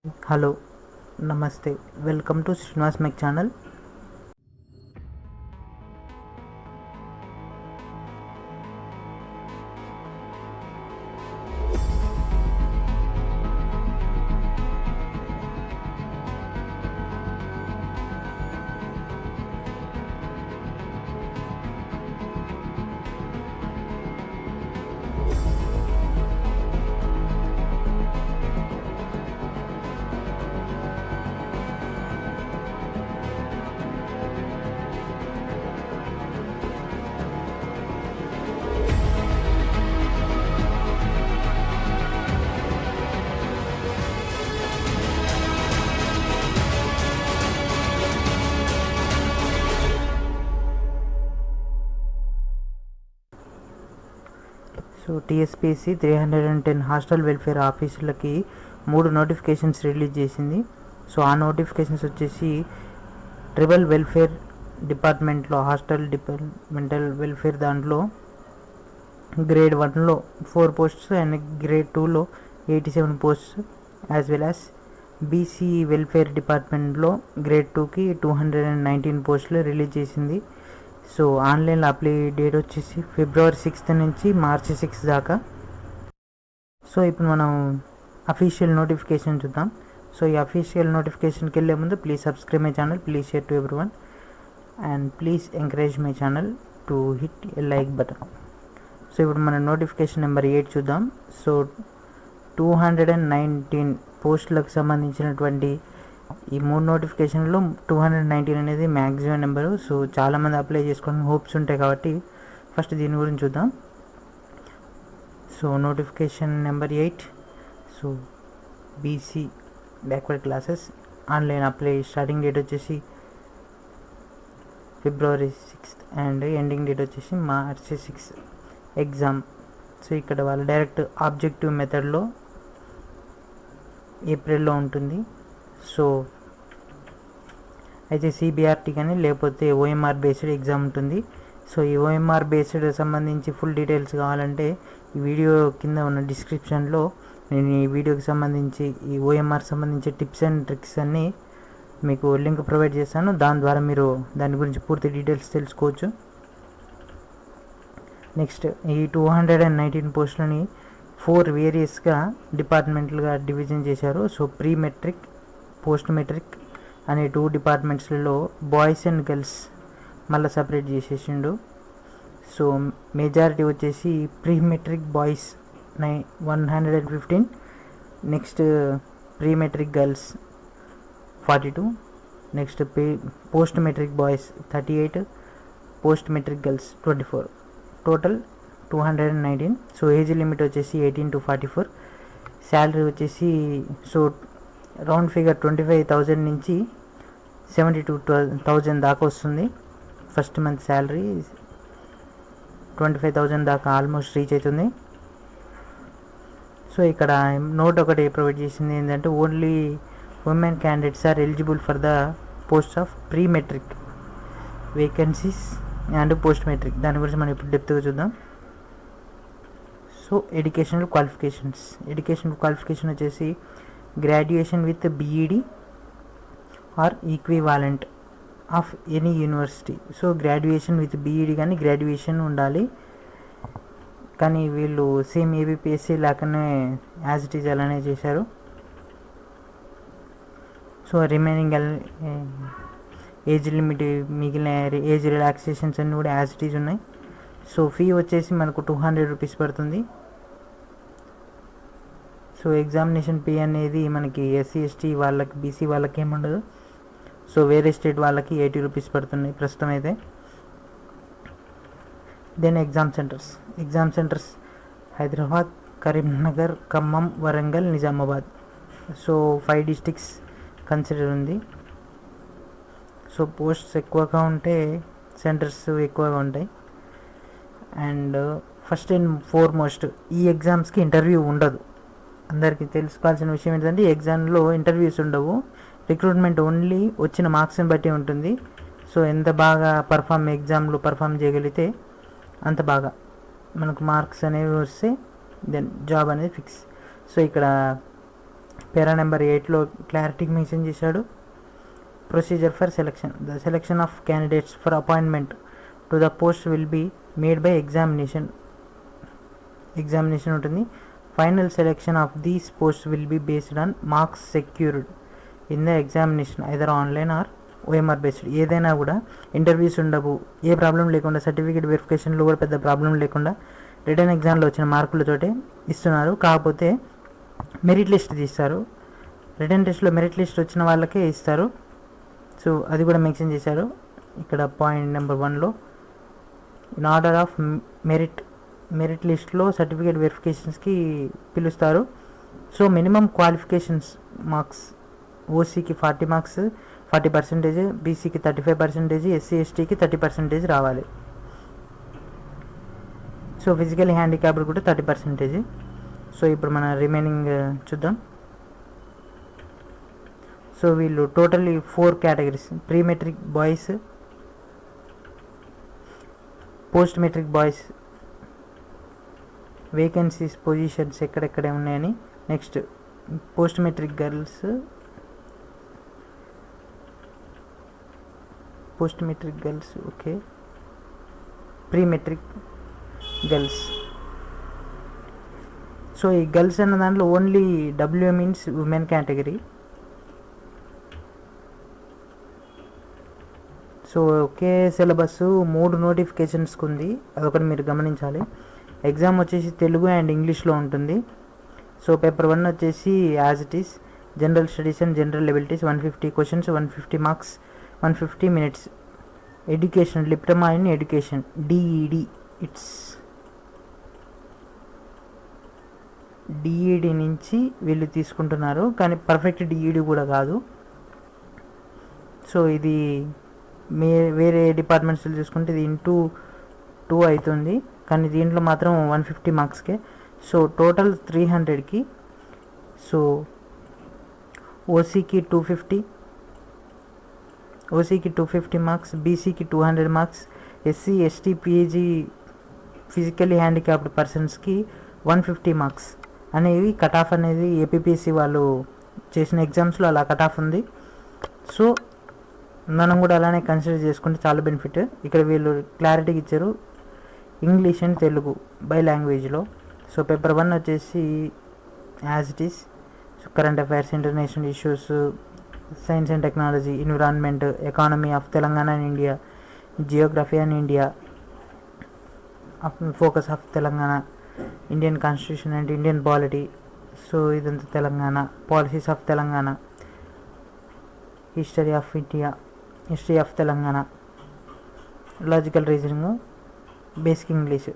Hello, Namaste. Welcome to Srinivas Mech channel. So TSPSC 310 hostel welfare ఆఫీసులకి 3 notifications release చేసింది. So ఆ notifications వచ్చేసి tribal welfare డిపార్ట్మెంట్లో hostel departmental welfare దాంట్లో grade 1లో 4 పోస్ట్స్ అండ్ గ్రేడ్ 2లో 87 posts, as well as BC welfare డిపార్ట్మెంట్లో grade 2కి 219 పోస్టులు రిలీజ్ చేసింది. సో ఆన్లైన్లో అప్లై డేట్ వచ్చేసి February 6th నుంచి March 6th దాకా. సో ఇప్పుడు మనం అఫీషియల్ నోటిఫికేషన్ చూద్దాం. సో ఈ అఫీషియల్ నోటిఫికేషన్కి వెళ్ళే ముందు please subscribe my channel, please share to everyone and please encourage my channel to hit a like button. So ఇప్పుడు మన నోటిఫికేషన్ నెంబర్ 8 చూద్దాం. సో 219 పోస్టులకు సంబంధించినటువంటి ఈ 3 నోటిఫికేషన్లో 219 అనేది మ్యాక్సిమం నెంబరు. సో చాలామంది అప్లై చేసుకోవడానికి హోప్స్ ఉంటాయి కాబట్టి ఫస్ట్ దీని గురించి చూద్దాం. So notification number 8. So BC backward classes online apply starting date వచ్చేసి February 6th and ending date వచ్చేసి March 6th. ఎగ్జామ్ సో ఇక్కడ వాళ్ళు డైరెక్ట్ ఆబ్జెక్టివ్ మెథడ్లో ఏప్రిల్లో ఉంటుంది. సో అయితే సిబిఆర్టీ కానీ లేకపోతే ఓఎంఆర్ బేస్డ్ ఎగ్జామ్ ఉంటుంది. సో ఈ ఓఎంఆర్ బేస్డ్ సంబంధించి ఫుల్ డీటెయిల్స్ కావాలంటే ఈ వీడియో కింద ఉన్న డిస్క్రిప్షన్లో నేను ఈ వీడియోకి సంబంధించి ఈ ఓఎంఆర్ సంబంధించి టిప్స్ అండ్ ట్రిక్స్ అన్నీ మీకు లింక్ ప్రొవైడ్ చేస్తాను. దాని ద్వారా మీరు దాని గురించి పూర్తి డీటెయిల్స్ తెలుసుకోవచ్చు. నెక్స్ట్ ఈ 219 పోస్టులని 4 వేరియస్గా డిపార్ట్మెంట్లుగా డివిజన్ చేశారు. So pre matric, post matric అనే 2 డిపార్ట్మెంట్స్లలో బాయ్స్ అండ్ గర్ల్స్ మళ్ళీ సపరేట్ చేసేసిండు. సో మెజారిటీ వచ్చేసి pre matric boys 115, next pre matric girls 42, next post matric boys 38, post matric girls 24, total 219. So age limit వచ్చేసి 18 to 44. Salary వచ్చేసి so round figure 25,000 నుంచి 72,000 దాకా వస్తుంది. First month salary 25,000 దాకా almost reach అవుతుంది. So ఇక్కడ note ఒకటి ప్రొవైడ్ చేసింది ఏంటంటే only women candidates are eligible for the post of pre matric vacancies and post matric. దాని గురించి మనం ఇప్పుడు డెప్త్గా చూద్దాం. సో ఎడ్యుకేషనల్ క్వాలిఫికేషన్ వచ్చేసి graduation with BEd or equivalent of any university. So graduation with BEd కానీ గ్రాడ్యుయేషన్ ఉండాలి, కానీ వీళ్ళు సేమ్ ఏబిపిఎస్సి లాగానే యాజ్ ఇట్ ఈజ్ అలానే చేశారు. సో రిమైనింగ్ ఏజ్ లిమిట్, మిగిలిన ఏజ్ రిలాక్సేషన్స్ అన్నీ కూడా యాజ్ ఇట్ ఈజ్ ఉన్నాయి. సో ఫీ వచ్చేసి మనకు 200 రూపీస్ పడుతుంది. సో ఎగ్జామినేషన్ ఫీ అనేది మనకి ఎస్సీ ఎస్టీ వాళ్ళకి, బీసీ వాళ్ళకి ఏముండదు. సో వేరే స్టేట్ వాళ్ళకి 80 రూపీస్ పడుతున్నాయి ప్రస్తుతం అయితే. Then exam centres Hyderabad, Karimnagar, Khammam, Warangal, Nizamabad. So 5 districts consider ఉంది. సో పోస్ట్స్ ఎక్కువగా ఉంటే సెంటర్స్ ఎక్కువగా ఉంటాయి. అండ్ ఫస్ట్ అండ్ ఫార్మోస్ట్ ఈ ఎగ్జామ్స్కి ఇంటర్వ్యూ ఉండదు. అందరికీ తెలుసుకోవాల్సిన విషయం ఏంటంటే ఈ ఎగ్జామ్లో ఇంటర్వ్యూస్ ఉండవు. రిక్రూట్మెంట్ ఓన్లీ వచ్చిన మార్క్స్ని బట్టి ఉంటుంది. సో ఎంత బాగా ఎగ్జామ్లో పర్ఫామ్ చేయగలిగితే అంత బాగా మనకు మార్క్స్ అనేవి వస్తే దెన్ జాబ్ అనేది ఫిక్స్. సో ఇక్కడ పేరా నెంబర్ 8లో క్లారిటీకి మెన్షన్ చేశాడు. Procedure for selection. The selection of candidates for appointment to the post will be made by examination ఉంటుంది. Final selection of these post will be based on marks secured in the examination either online or OMR based. ఏదైనా కూడా interviews ఉండవు, ఏ problem లేకుండా, certificate వెరిఫికేషన్లో కూడా పెద్ద problem లేకుండా return ఎగ్జామ్లో వచ్చిన మార్కులతోటే ఇస్తున్నారు. కాకపోతే మెరిట్ లిస్ట్ తీస్తారు, రిటర్న్ టెస్ట్లో మెరిట్ లిస్ట్ వచ్చిన వాళ్ళకే ఇస్తారు. సో అది కూడా మెన్షన్ చేశారు ఇక్కడ పాయింట్ నెంబర్ 1లో. ఇన్ ఆర్డర్ ఆఫ్ మెరిట్ లిస్ట్లో సర్టిఫికేట్ వెరిఫికేషన్స్కి పిలుస్తారు. సో మినిమం క్వాలిఫికేషన్స్ మార్క్స్ ఓసీకి 40 మార్క్స్ 40%, బీసీకి 35%, ఎస్సీ ఎస్టీకి 30% రావాలి. సో ఫిజికల్ హ్యాండిక్యాప్డ్ కూడా 30%. సో ఇప్పుడు మన రిమైనింగ్ చూద్దాం. సో వీళ్ళు totally 4 categories: pre matric boys, post matric boys, vacancies positions ఎక్కడెక్కడే ఉన్నాయని, next post matric girls, okay, pre matric girls. So ఈ గర్ల్స్ అన్న దాంట్లో only W means women category. So ఒకే సిలబస్ 3 నోటిఫికేషన్స్కి ఉంది, అదొకటి మీరు గమనించాలి. ఎగ్జామ్ వచ్చేసి తెలుగు అండ్ ఇంగ్లీష్లో ఉంటుంది. సో పేపర్ 1 వచ్చేసి as it is general studies and general abilities, 150 questions, 150 marks, 150 minutes. Education, diploma in education, DEd. DEd నుంచి వీళ్ళు తీసుకుంటున్నారు, కానీ పర్ఫెక్ట్ డిఈడి కూడా కాదు. సో ఇది వేరే డిపార్ట్మెంట్స్లో చూసుకుంటే ఇది ఇంటూ 2 అవుతుంది, కానీ దీంట్లో మాత్రం 150 మార్క్స్కే. సో టోటల్ 300కి. సో ఓసీకి 250 మార్క్స్, బీసీకి 200 marks, SC ST PG physically handicapped పర్సన్స్కి 150 మార్క్స్ అనేవి కట్ ఆఫ్ అనేది ఏపీపీఎస్సీ వాళ్ళు చేసిన ఎగ్జామ్స్లో అలా కట్ ఆఫ్ ఉంది. సో మనం కూడా అలానే కన్సిడర్ చేసుకుంటే చాలా బెనిఫిట్. ఇక్కడ వీళ్ళు క్లారిటీకి ఇచ్చారు ఇంగ్లీష్ అండ్ తెలుగు బై లాంగ్వేజ్లో. సో పేపర్ 1 వచ్చేసి as it is current affairs, international issues, science and technology, environment, economy of Telangana and India, geography and India, focus of Telangana, Indian constitution and Indian polity. So ఇదంతా Telangana, policies of Telangana, history of India, history of Telangana, logical reasoning, basic English.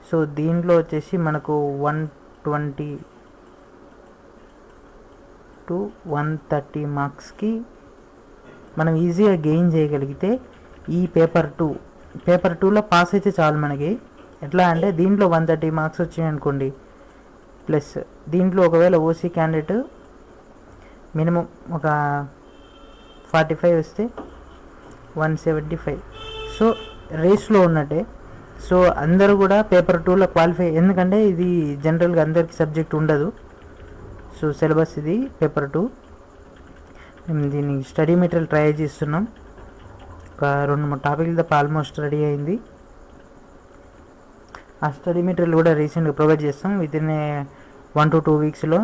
So దీంట్లో వచ్చేసి మనకు 120 to 130 మార్క్స్కి మనం ఈజీగా gain చేయగలిగితే ఈ paper 2లో పాస్ అయితే చాలు మనకి. ఎట్లా అంటే దీంట్లో 130 మార్క్స్ వచ్చాయి అనుకోండి, ప్లస్ దీంట్లో ఒకవేళ ఓసీ క్యాండిడేట్ మినిమం ఒక 45 వస్తే 175. సో రేస్లో ఉన్నట్టే. సో అందరూ కూడా పేపర్ 2లో క్వాలిఫై, ఎందుకంటే ఇది జనరల్గా అందరికీ సబ్జెక్ట్ ఉండదు. సో సిలబస్ ఇది పేపర్ 2. మేము దీన్ని స్టడీ మెటీరియల్ ట్రై చేస్తున్నాం. ఒక 2-3 టాపిక్లు తప్ప ఆల్మోస్ట్ రెడీ అయింది. ఆ స్టడీ మెటీరియల్ కూడా రీసెంట్గా ప్రొవైడ్ చేస్తాం వితిన్ 1 to 2 వీక్స్లో.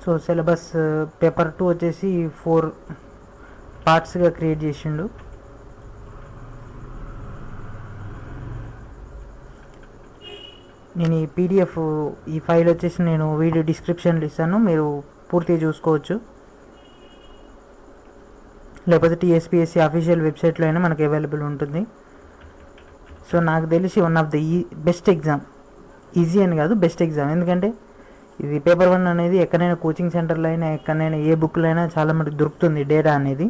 సో సిలబస్ పేపర్ 2 వచ్చేసి 4 పార్ట్స్గా క్రియేట్ చేసిండు. నేను ఈ పీడిఎఫ్, ఈ ఫైల్ వచ్చేసి నేను వీడియో డిస్క్రిప్షన్లో ఇస్తాను, మీరు పూర్తిగా చూసుకోవచ్చు. లేకపోతే టీఎస్పీఎస్సీ అఫీషియల్ వెబ్సైట్లో అయినా మనకు అవైలబుల్ ఉంటుంది. సో నాకు తెలిసి one of the best exam, easy అని కాదు, బెస్ట్ ఎగ్జామ్. ఎందుకంటే ఇది పేపర్ 1 అనేది ఎక్కడైనా కోచింగ్ సెంటర్లో అయినా ఎక్కడైనా ఏ బుక్లో అయినా చాలా మటుకు దొరుకుతుంది డేటా అనేది.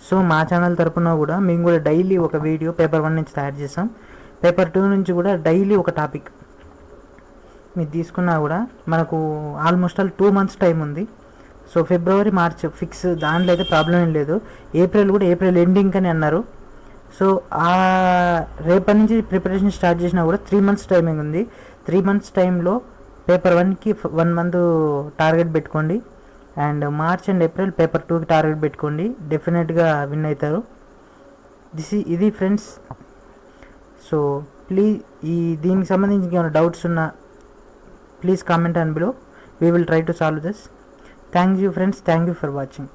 సో మా ఛానల్ తరపున కూడా మేము కూడా డైలీ ఒక వీడియో పేపర్ 1 నుంచి తయారు చేస్తాం. పేపర్ 2 నుంచి కూడా డైలీ ఒక టాపిక్ మీరు తీసుకున్నా కూడా మనకు ఆల్మోస్ట్ 2 months టైం ఉంది. సో ఫిబ్రవరి మార్చ్ ఫిక్స్, దాంట్లో అయితే ప్రాబ్లం ఏం లేదు. ఏప్రిల్ ఎండింగ్ అని అన్నారు. సో రేపటి నుంచి ప్రిపరేషన్ స్టార్ట్ చేసినా కూడా 3 months టైమింగ్ ఉంది. 3 months టైంలో పేపర్ 1కి 1 month టార్గెట్ పెట్టుకోండి. And March and April paper 2కి టార్గెట్ పెట్టుకోండి. డెఫినెట్గా విన్ అవుతారు. ఇది ఫ్రెండ్స్. సో ప్లీజ్ దీనికి సంబంధించి ఏమైనా డౌట్స్ ఉన్నా please comment and below. We will try to solve this. Thank you friends. Thank you for watching.